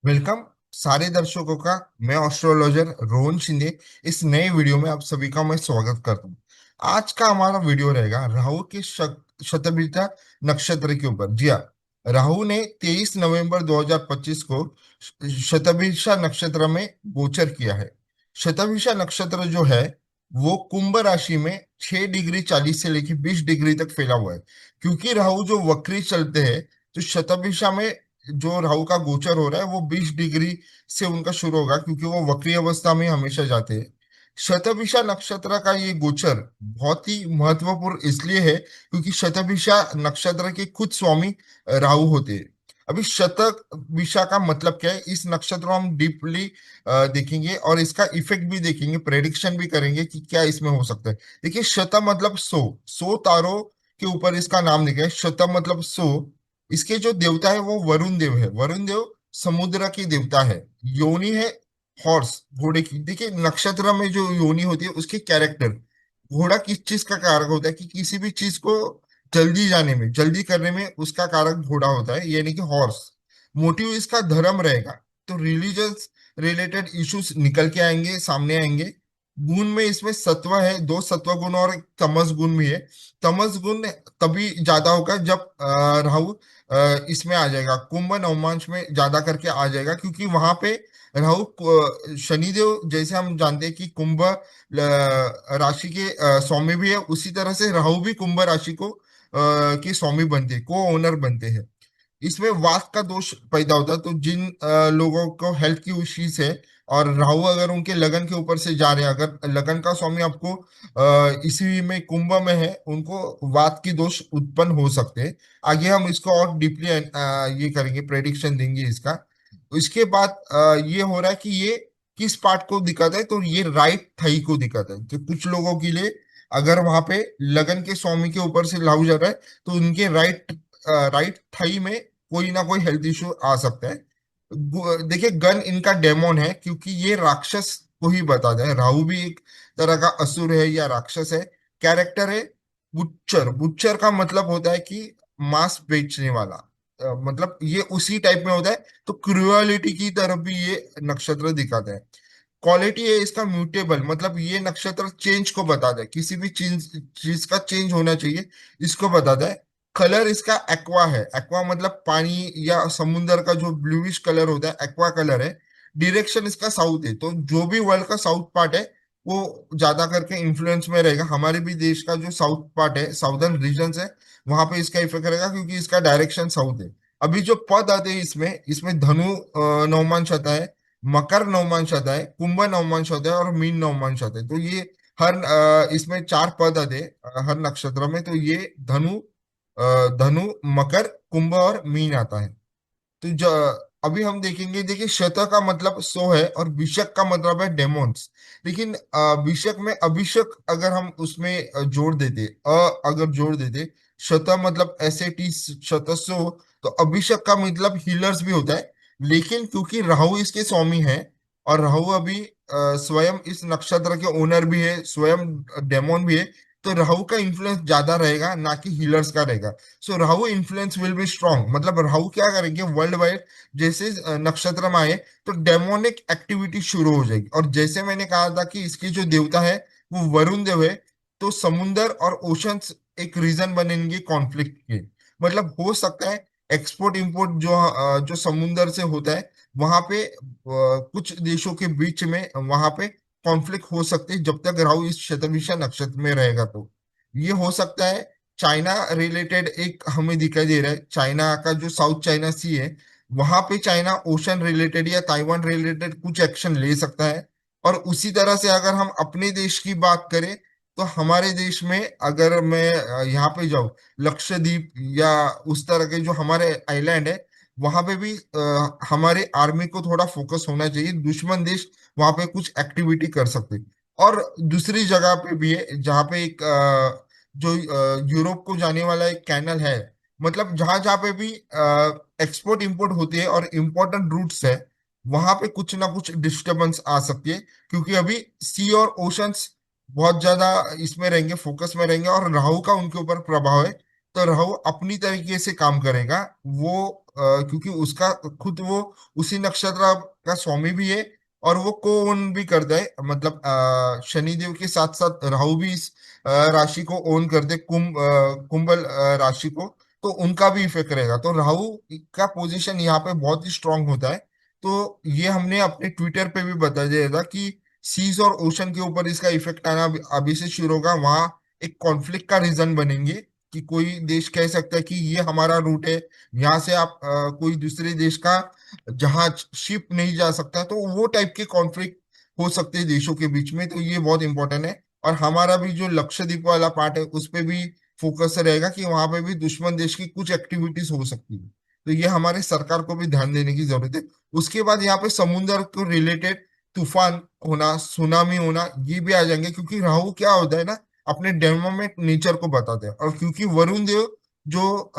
Welcome सारे दर्शकों का। मैं एस्ट्रोलॉजर रोहन शिंदे इस नए वीडियो में आप सभी का मैं स्वागत करता हूँ। आज का हमारा वीडियो रहेगा राहु के शतभिषा नक्षत्र के ऊपर। जी हाँ, राहु ने 23 नवंबर 2025 को शतभिषा नक्षत्र में गोचर किया है। शतभिषा नक्षत्र जो है वो कुंभ राशि में 6 डिग्री 40 से लेकर 20 डिग्री तक फैला हुआ है। क्योंकि राहु जो वक्री चलते हैं, तो शतभिषा में जो राहु का गोचर हो रहा है वो 20 डिग्री से उनका शुरू होगा, क्योंकि वो वक्री अवस्था में हमेशा जाते हैं। शतभिषा नक्षत्र का ये गोचर बहुत ही महत्वपूर्ण इसलिए है क्योंकि शतभिषा नक्षत्र के खुद स्वामी राहु होते हैं। अभी शतभिषा का मतलब क्या है, इस नक्षत्र को हम डीपली देखेंगे और इसका इफेक्ट भी देखेंगे, प्रेडिक्शन भी करेंगे कि क्या इसमें हो सकता है। देखिए, शत मतलब 100, 100 तारों के ऊपर इसका नाम लिखा है। शत मतलब 100। इसके जो देवता है वो वरुण देव है। वरुण देव समुद्र की देवता है। योनि है हॉर्स, घोड़े की। देखिए, नक्षत्र में जो योनि होती है उसके कैरेक्टर, घोड़ा किस चीज का कारक होता है कि किसी भी चीज को जल्दी जाने में, जल्दी करने में उसका कारक घोड़ा होता है, यानी कि हॉर्स। मोटिव इसका धर्म रहेगा, तो रिलीजियस रिलेटेड इश्यूज निकल के आएंगे, सामने आएंगे। गुण में इसमें सत्व है, दो सत्व गुण और एक तमस गुण भी है। तमस गुण तभी ज्यादा होगा जब राहु इसमें आ जाएगा, कुंभ नवमांश में ज्यादा करके आ जाएगा, क्योंकि वहां पे राहु शनिदेव, जैसे हम जानते हैं कि कुंभ राशि के स्वामी भी है, उसी तरह से राहु भी कुंभ राशि को के स्वामी बनते हैं, को ओनर बनते हैं। इसमें वात का दोष पैदा होता है, तो जिन लोगों को हेल्थ की इश्यूज है और राहु अगर उनके लगन के ऊपर से जा रहे हैं, अगर लगन का स्वामी आपको इसी में कुंभ में है, उनको वात की दोष उत्पन्न हो सकते हैं। आगे हम इसको और डीपली ये करेंगे, प्रेडिक्शन देंगे इसका। इसके बाद ये हो रहा है कि ये किस पार्ट को दिखाता है, तो ये राइट थाई को दिखाता है। तो कुछ लोगों के लिए अगर वहां पे लगन के स्वामी के ऊपर से राहु जा रहा है, तो उनके राइट थाई में कोई ना कोई हेल्थ इश्यू आ सकता है। देखिए, गन इनका डेमोन है, क्योंकि ये राक्षस को ही बताता है। राहु भी एक तरह का असुर है या राक्षस है। कैरेक्टर है बुच्चर। बुच्चर का मतलब होता है कि मांस बेचने वाला। मतलब ये उसी टाइप में होता है। तो क्रुअलिटी की तरफ भी ये नक्षत्र दिखाता है। क्वालिटी है इसका म्यूटेबल, मतलब ये नक्षत्र चेंज को बताता है, किसी भी चीज चीज का चेंज होना चाहिए, इसको बताता है। कलर इसका एक्वा है। एक्वा मतलब पानी या समुंदर का जो ब्लूइश कलर होता है, एक्वा कलर है। डायरेक्शन इसका साउथ है, तो जो भी वर्ल्ड का साउथ पार्ट है वो ज्यादा करके इन्फ्लुएंस में रहेगा। हमारे भी देश का जो साउथ पार्ट है, साउदर्न रीजन है, वहां पे इसका इफेक्ट रहेगा, क्योंकि इसका डायरेक्शन साउथ है। अभी जो पद आते हैं इसमें, इसमें धनु नवमांश आता है, मकर नवमांश आता है, कुंभ नवमांश आता है और मीन नवमांश आता है। तो ये हर इसमें 4 पद आते हैं हर नक्षत्र में। तो ये धनु धनु, मकर, कुंभ और मीन आता है। तो अभी हम देखेंगे। देखिए, शत का मतलब 100 है और विषक का मतलब है डेमोन्स। लेकिन विषक में अभिषेक अगर हम उसमें जोड़ देते, अगर जोड़ देते, शत मतलब SAT, शत 100, तो अभिषेक का मतलब हीलर्स भी होता है। लेकिन क्योंकि राहु इसके स्वामी है और राहु अभी स्वयं इस नक्षत्र के ओनर भी है, स्वयं डेमोन भी है, तो राहु का इन्फ्लुएंस ज्यादा रहेगा, ना कि हीलर्स का रहेगा। So Rahu influence will be strong. मतलब राहु क्या करेंगे, वर्ल्ड वाइड जैसे नक्षत्र में आए तो डेमोनिक एक्टिविटी शुरू हो जाएगी। और जैसे मैंने कहा था कि इसकी जो देवता है वो वरुण देव है, तो समुंदर और ओशंस एक रीजन बनेंगे कॉन्फ्लिक्ट के। मतलब हो सकता है एक्सपोर्ट इंपोर्ट जो समुंदर से होता है, वहां पे कुछ देशों के बीच में वहां पे कॉन्फ्लिक्ट हो सकते हैं, जब तक राहु इस शतभिषा नक्षत्र में रहेगा। तो ये हो सकता है। चाइना रिलेटेड एक हमें दिखाई दे रहा है, चाइना का जो साउथ चाइना सी है, वहां पे चाइना ओशन रिलेटेड या ताइवान रिलेटेड कुछ एक्शन ले सकता है। और उसी तरह से अगर हम अपने देश की बात करें, तो हमारे देश में अगर मैं यहाँ पे जाऊँ, लक्षद्वीप या उस तरह के जो हमारे आइलैंड है, वहां पे भी हमारे आर्मी को थोड़ा फोकस होना चाहिए। दुश्मन देश वहां पे कुछ एक्टिविटी कर सकते हैं। और दूसरी जगह पे भी है जहाँ पे एक जो यूरोप को जाने वाला एक कैनल है। मतलब जहां जहाँ पे भी एक्सपोर्ट इंपोर्ट होती है और इम्पोर्टेंट रूट्स है, वहां पे कुछ ना कुछ डिस्टरबेंस आ सकती है, क्योंकि अभी सी और ओशंस बहुत ज्यादा इसमें रहेंगे, फोकस में रहेंगे, और राहु का उनके ऊपर प्रभाव है। तो राहु अपनी तरीके से काम करेगा। वो क्योंकि उसका खुद वो उसी नक्षत्र का स्वामी भी है, और वो को ओन भी करता है, मतलब शनिदेव के साथ साथ राहु भी इस राशि को ओन करते, कुंभ राशि को। तो उनका भी इफेक्ट रहेगा। तो राहु का पोजीशन यहाँ पे बहुत ही स्ट्रांग होता है। तो ये हमने अपने ट्विटर पे भी बता दिया था कि सीज और ओशन के ऊपर इसका इफेक्ट आना अभी से शुरू होगा। वहां एक कॉन्फ्लिक्ट का रीजन बनेंगे कि कोई देश कह सकता है कि ये हमारा रूट है, यहाँ से आप कोई दूसरे देश का जहाज शिप नहीं जा सकता। तो वो टाइप के कॉन्फ्लिक्ट हो सकते हैं देशों के बीच में। तो ये बहुत इंपॉर्टेंट है। और हमारा भी जो लक्षद्वीप वाला पार्ट है उस पे भी फोकस रहेगा कि वहां पे भी दुश्मन देश की कुछ एक्टिविटीज हो सकती है। तो ये हमारे सरकार को भी ध्यान देने की जरूरत है। उसके बाद यहाँ पे समुद्र को रिलेटेड तूफान होना, सुनामी होना, ये भी आ जाएंगे, क्योंकि राहु क्या होता है ना, अपने डायनामिक नेचर को बताते हैं। और क्योंकि वरुण देव जो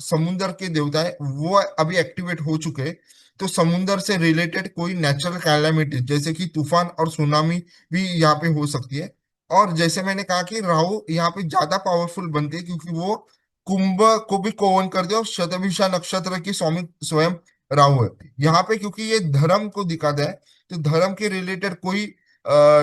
समुद्र के देवता है वो अभी एक्टिवेट हो चुके हैं, तो समुद्र से रिलेटेड कोई नेचुरल कैलामिटी जैसे कि तूफान और सुनामी भी यहाँ पे हो सकती है। और जैसे मैंने कहा कि राहु यहाँ पे ज्यादा पावरफुल बनते हैं क्योंकि वो कुंभ को भी कोवन करते हैं, और शतभिषा नक्षत्र के स्वामी स्वयं राहु है यहाँ पे। क्योंकि ये धर्म को दिखाता है, तो धर्म के रिलेटेड कोई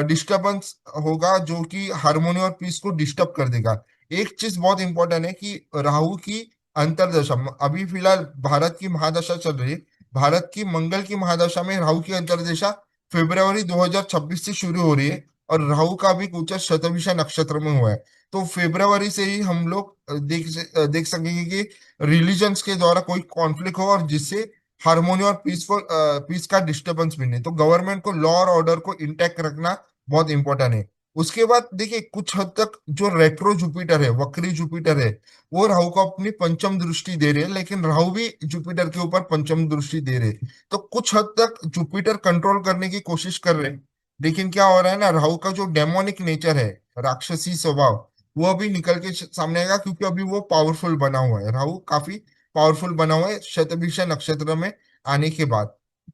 डिस्टरबेंस होगा जो कि हार्मोनी और पीस को डिस्टर्ब कर देगा। एक चीज बहुत इंपॉर्टेंट है कि राहु की अंतरदशा अभी फिलहाल भारत की महादशा चल रही है। भारत की मंगल की महादशा में राहु की अंतरदशा फरवरी 2026 से शुरू हो रही है, और राहु का भी गोचर शतभिषा नक्षत्र में हुआ है। तो फरवरी से ही हम लोग देख सकेंगे कि रिलीजन्स के द्वारा कोई कॉन्फ्लिक्ट हो, और जिससे हार्मोनी और पीस का डिस्टरबेंस भी नहीं। तो गवर्नमेंट को लॉ और ऑर्डर को इंटैक्ट रखना बहुत इंपॉर्टेंट है। उसके बाद देखिए, कुछ हद तक जो रेट्रो जुपिटर है, वक्री जुपिटर है, वो राहु को अपनी पंचम दृष्टि दे रहे हैं, लेकिन राहु भी जुपिटर के ऊपर पंचम दृष्टि दे रहे हैं। तो कुछ हद तक जुपिटर कंट्रोल करने की कोशिश कर रहे हैं, लेकिन क्या हो रहा है ना, राहु का जो डेमोनिक नेचर है, राक्षसी स्वभाव, वो अभी निकल के सामने आएगा, क्योंकि अभी वो पावरफुल बना हुआ है। राहु काफी पावरफुल बना हुआ है शतभिषा नक्षत्र में आने के बाद।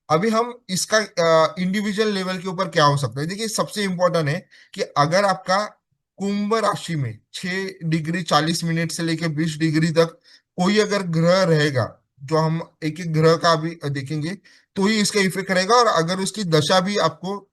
अभी हम इसका इंडिविजुअल लेवल के ऊपर क्या हो सकता है, देखिए सबसे इंपॉर्टेंट है कि अगर आपका कुंभ राशि में 6 डिग्री 40 मिनट से लेकर 20 डिग्री तक कोई अगर ग्रह रहेगा, जो हम एक एक ग्रह का अभी देखेंगे, तो ही इसका इफेक्ट रहेगा। और अगर उसकी दशा भी आपको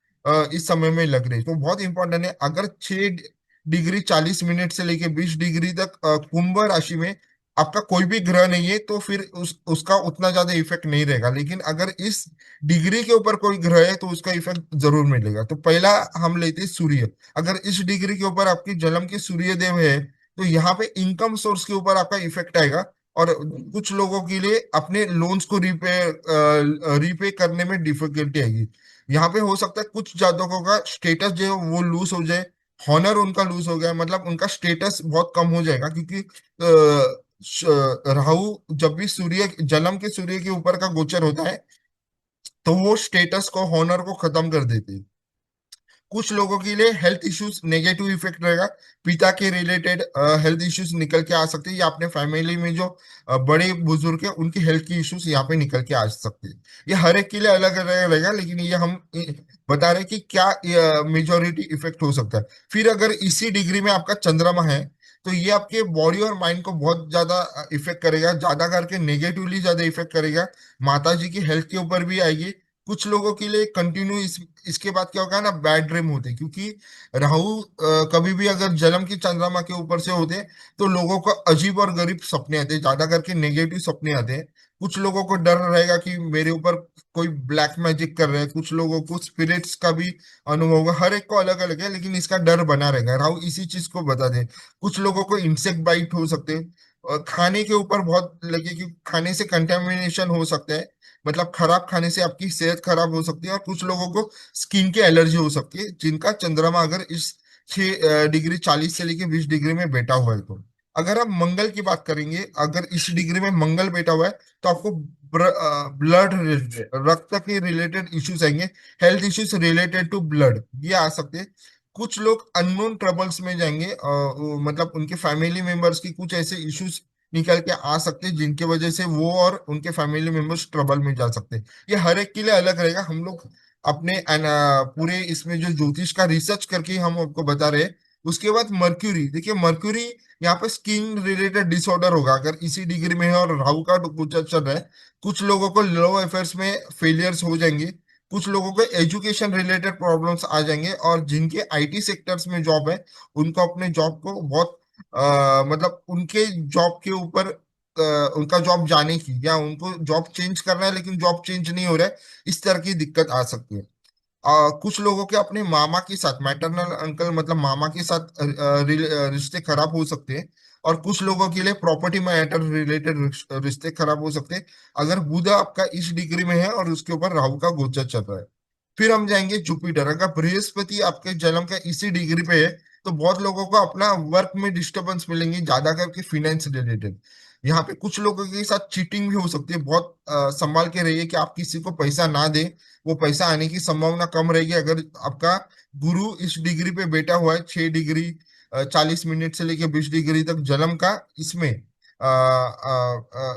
इस समय में लग रही है, तो बहुत इंपॉर्टेंट है। अगर 6 डिग्री 40 मिनट से लेकर 20 डिग्री तक कुंभ राशि में आपका कोई भी ग्रह नहीं है, तो फिर उसका उतना ज्यादा इफेक्ट नहीं रहेगा। लेकिन अगर इस डिग्री के ऊपर कोई ग्रह है तो उसका इफेक्ट जरूर मिलेगा। तो पहला हम लेते हैं सूर्य। अगर इस डिग्री के ऊपर आपकी जन्म के सूर्य देव है, तो यहाँ पे इनकम सोर्स के ऊपर आपका इफेक्ट आएगा। और कुछ लोगों के लिए अपने लोन्स को रीपे करने में डिफिकल्टी आएगी। यहाँ पे हो सकता है कुछ जातकों का स्टेटस जो है वो लूज हो जाए, हॉनर उनका लूज हो गया, मतलब उनका स्टेटस बहुत कम हो जाएगा। क्योंकि राहु जब भी सूर्य जन्म के सूर्य के ऊपर का गोचर होता है, तो वो स्टेटस को, हॉनर को खत्म कर देते हैं। कुछ लोगों के लिए हेल्थ इश्यूज नेगेटिव इफेक्ट रहेगा, पिता के रिलेटेड हेल्थ इश्यूज निकल के आ सकते हैं, या अपने फैमिली में जो बड़े बुजुर्ग हैं उनकी हेल्थ की इश्यूज यहाँ पे निकल के आ सकते हैं। ये हर एक के लिए अलग अलग रहेगा, लेकिन ये हम बता रहे हैं कि क्या मेजोरिटी इफेक्ट हो सकता है। फिर अगर इसी डिग्री में आपका चंद्रमा है, तो ये आपके बॉडी और माइंड को बहुत ज्यादा इफेक्ट करेगा, ज्यादा करके नेगेटिवली ज्यादा इफेक्ट करेगा। माता जी की हेल्थ के ऊपर भी आएगी। कुछ लोगों के लिए कंटिन्यू इसके बाद क्या होगा ना, बैड ड्रीम होते हैं, क्योंकि राहु कभी भी अगर जन्म की चंद्रमा के ऊपर से होते हैं, तो लोगों को अजीब और गरीब सपने आते हैं, ज्यादा करके नेगेटिव सपने आते हैं। कुछ लोगों को डर रहेगा कि मेरे ऊपर कोई ब्लैक मैजिक कर रहा है, कुछ लोगों को स्पिरिट्स का भी अनुभव होगा। हर एक को अलग अलग है, लेकिन इसका डर बना रहेगा। राहु इसी चीज को बता दे। कुछ लोगों को इंसेक्ट बाइट हो सकते हैं, और खाने के ऊपर बहुत लगे कि खाने से कंटेमिनेशन हो सकता है, मतलब खराब खाने से आपकी सेहत खराब हो सकती है। और कुछ लोगों को स्किन की एलर्जी हो सकती है, जिनका चंद्रमा अगर इस 6 डिग्री 40 से लेके 20 डिग्री में बैठा हुआ है। तो अगर आप मंगल की बात करेंगे, अगर इस डिग्री में मंगल बैठा हुआ है, तो आपको ब्लड रिलेटेड, रक्त के रिलेटेड इश्यूज आएंगे, health issues related to blood, ये आ सकते हैं। कुछ लोग अननोन ट्रबल्स में जाएंगे, मतलब उनके फैमिली मेंबर्स की कुछ ऐसे इश्यूज निकल के आ सकते हैं, जिनके वजह से वो और उनके फैमिली मेंबर्स ट्रबल में जा सकते हैं। ये हर एक के लिए अलग रहेगा। हम लोग अपने पूरे इसमें जो ज्योतिष का रिसर्च करके हम आपको बता रहे हैं, उसके बाद मर्क्यूरी, देखिए मर्क्यूरी यहाँ पे स्किन रिलेटेड डिसऑर्डर होगा अगर इसी डिग्री में है और राहु का गोचर चल रहा है। कुछ लोगों को लव अफेयर्स में फेलियर्स हो जाएंगे, कुछ लोगों को एजुकेशन रिलेटेड प्रॉब्लम्स आ जाएंगे, और जिनके आईटी सेक्टर्स में जॉब है उनको अपने जॉब को बहुत मतलब उनके जॉब के ऊपर उनका जॉब जाने की, या उनको जॉब चेंज करना है लेकिन जॉब चेंज नहीं हो रहा है, इस तरह की दिक्कत आ सकती है। कुछ लोगों के अपने मामा के साथ, मैटरनल अंकल मतलब मामा के साथ रिश्ते खराब हो सकते हैं। और कुछ लोगों के लिए प्रॉपर्टी मैटर रिलेटेड रिश्ते खराब हो सकते हैं अगर बुध आपका इस डिग्री में है और उसके ऊपर राहु का गोचर चल रहा है। फिर हम जाएंगे जुपिटर, अगर बृहस्पति आपके जन्म का इसी डिग्री पे है तो बहुत लोगों को अपना वर्क में डिस्टरबेंस मिलेंगे, ज्यादा करके फिनेंस रिलेटेड। यहाँ पे कुछ लोगों के साथ चीटिंग भी हो सकती है, बहुत संभाल के रहिए कि आप किसी को पैसा ना दे, वो पैसा आने की संभावना कम रहेगी अगर आपका गुरु इस डिग्री पे बैठा हुआ है, 6 डिग्री 40 मिनट से लेकर 20 डिग्री तक जन्म का इसमें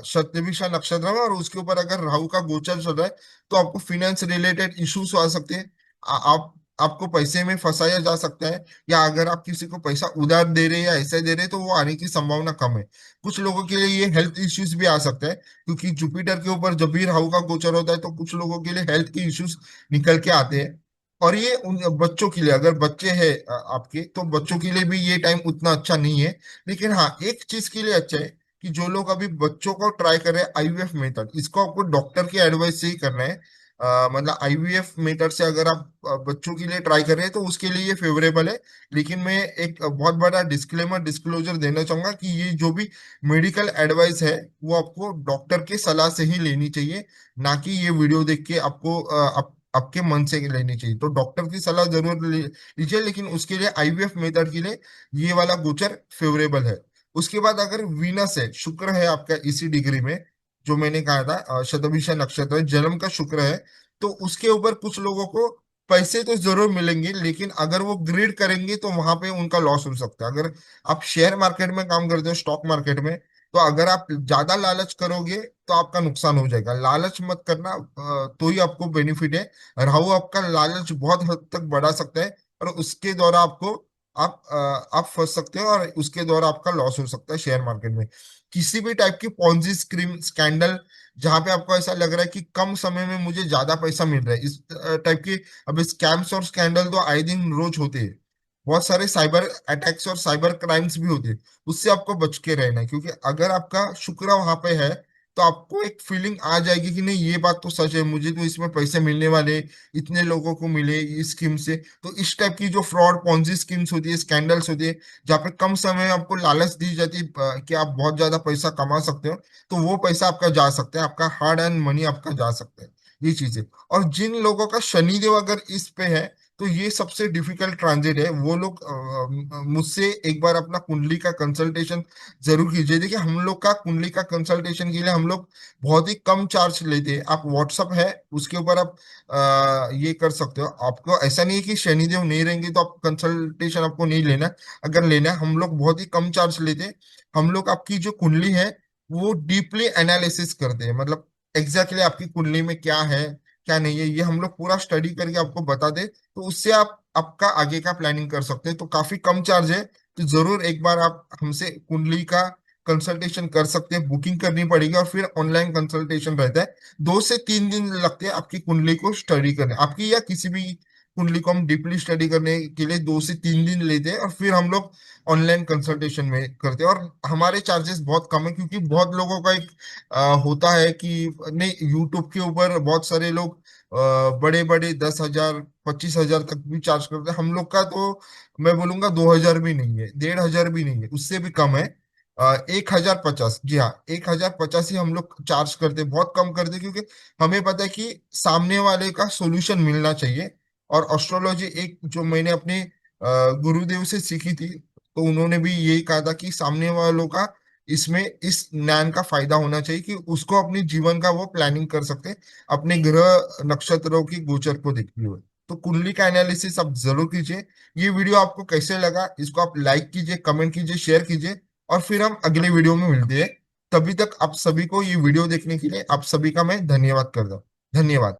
शतभिषा नक्षत्र में, और उसके ऊपर अगर राहु का गोचर चल रहा है तो आपको फिनेंस रिलेटेड इश्यूज आ सकते हैं। आप आपको पैसे में फंसाया जा सकता है, या अगर आप किसी को पैसा उधार दे रहे हैं या ऐसे दे रहे हैं तो वो आने की संभावना कम है। कुछ लोगों के लिए ये हेल्थ इश्यूज भी आ सकता है, क्योंकि जुपिटर के ऊपर जब भी राहु का गोचर होता है तो कुछ लोगों के लिए हेल्थ के इश्यूज निकल के आते हैं। और ये उन बच्चों के लिए, अगर बच्चे हैं आपके, तो बच्चों के लिए भी ये टाइम उतना अच्छा नहीं है। लेकिन हाँ, एक चीज के लिए अच्छा है कि जो लोग अभी बच्चों को ट्राई कर रहे हैं आईवीएफ मेथड, इसको आपको डॉक्टर की एडवाइस से ही करना है। मतलब आईवीएफ मेथड से अगर आप बच्चों के लिए ट्राई कर रहे हैं तो उसके लिए ये फेवरेबल है। लेकिन मैं एक बहुत बड़ा डिस्क्लेमर डिस्क्लोजर देना चाहूंगा कि ये जो भी मेडिकल एडवाइस है वो आपको डॉक्टर के सलाह से ही लेनी चाहिए, ना कि ये वीडियो देख के आपको आपके मन से लेनी चाहिए। तो डॉक्टर की सलाह जरूर लीजिए, लेकिन उसके लिए आईवीएफ मेथड के लिए ये वाला गोचर फेवरेबल है। उसके बाद अगर वीनस है, शुक्र है आपका इसी डिग्री में, जो मैंने कहा था शतभिषा नक्षत्र है, जन्म का शुक्र है, तो उसके ऊपर कुछ लोगों को पैसे तो जरूर मिलेंगे, लेकिन अगर वो ग्रीड करेंगे तो वहां पे उनका लॉस हो सकता है। अगर आप शेयर मार्केट में काम करते हो, स्टॉक मार्केट में, तो अगर आप ज्यादा लालच करोगे तो आपका नुकसान हो जाएगा। लालच मत करना, तो ही आपको बेनिफिट है। राहु आपका लालच बहुत हद तक बढ़ा सकता है, और उसके द्वारा आपको आप फंस सकते हो, और उसके द्वारा आपका लॉस हो सकता है शेयर मार्केट में। किसी भी टाइप की पॉन्जी स्कीम स्कैंडल, जहां पे आपको ऐसा लग रहा है कि कम समय में मुझे ज्यादा पैसा मिल रहा है, इस टाइप के अब स्कैम्स और स्कैंडल तो आए दिन रोज होते हैं। बहुत सारे साइबर अटैक्स और साइबर क्राइम्स भी होते हैं, उससे आपको बच के रहना है। क्योंकि अगर आपका शुक्र वहां पे है तो आपको एक फीलिंग आ जाएगी कि नहीं, ये बात तो सच है, मुझे तो इसमें पैसे मिलने वाले, इतने लोगों को मिले इस स्कीम से। तो इस टाइप की जो फ्रॉड पॉन्जी स्कीम्स होती है, स्कैंडल्स होती है, जहाँ पे कम समय में आपको लालच दी जाती है कि आप बहुत ज्यादा पैसा कमा सकते हो, तो वो पैसा आपका जा सकता है, आपका हार्ड एंड मनी आपका जा सकता है। ये चीजें। और जिन लोगों का शनिदेव अगर इस पे है तो ये सबसे डिफिकल्ट ट्रांजिट है। वो लोग मुझसे एक बार अपना कुंडली का कंसल्टेशन जरूर कीजिए। देखिए, हम लोग का कुंडली का कंसल्टेशन के लिए हम लोग बहुत ही कम चार्ज लेते हैं। आप व्हाट्सअप है, उसके ऊपर आप ये कर सकते हो। आपको ऐसा नहीं है कि शनिदेव नहीं रहेंगे तो आप कंसल्टेशन आपको नहीं लेना। अगर लेना है, हम लोग बहुत ही कम चार्ज लेते हैं। हम लोग आपकी जो कुंडली है वो डीपली एनालिसिस करते हैं, मतलब एग्जैक्टली आपकी कुंडली में क्या है क्या नहीं है, ये हम लोग पूरा स्टडी करके आपको बता दे, तो उससे आप आपका आगे का प्लानिंग कर सकते हैं। तो काफी कम चार्ज है, तो जरूर एक बार आप हमसे कुंडली का कंसल्टेशन कर सकते हैं। बुकिंग करनी पड़ेगी और फिर ऑनलाइन कंसल्टेशन रहता है। 2 से 3 दिन लगते हैं आपकी कुंडली को स्टडी करने, आपकी या किसी भी कुंडली को हम डीपली स्टडी करने के लिए 2 से 3 दिन लेते हैं, और फिर हम लोग ऑनलाइन कंसल्टेशन में करते हैं। और हमारे चार्जेस बहुत कम है, क्योंकि बहुत लोगों का एक होता है कि नहीं, यूट्यूब के ऊपर बहुत सारे लोग बड़े बड़े 10,000 25,000 तक भी चार्ज करते हैं। हम लोग का तो मैं बोलूंगा 2,000 भी नहीं है, 1,500 भी नहीं है, उससे भी कम है। 1,050, जी हाँ, 1,050 ही हम लोग चार्ज करते हैं, बहुत कम करते हैं, क्योंकि हमें पता है कि सामने वाले का सोल्यूशन मिलना चाहिए। और एस्ट्रोलॉजी एक जो मैंने अपने गुरुदेव से सीखी थी, तो उन्होंने भी यही कहा था कि सामने वालों का इसमें इस ज्ञान का फायदा होना चाहिए कि उसको अपने जीवन का वो प्लानिंग कर सकते हैं, अपने ग्रह नक्षत्रों की गोचर को देखते हुए। तो कुंडली का एनालिसिस आप जरूर कीजिए। ये वीडियो आपको कैसे लगा, इसको आप लाइक कीजिए, कमेंट कीजिए, शेयर कीजिए, और फिर हम अगले वीडियो में मिलते हैं। तभी तक आप सभी को ये वीडियो देखने के लिए आप सभी का मैं धन्यवाद करता हूँ। धन्यवाद।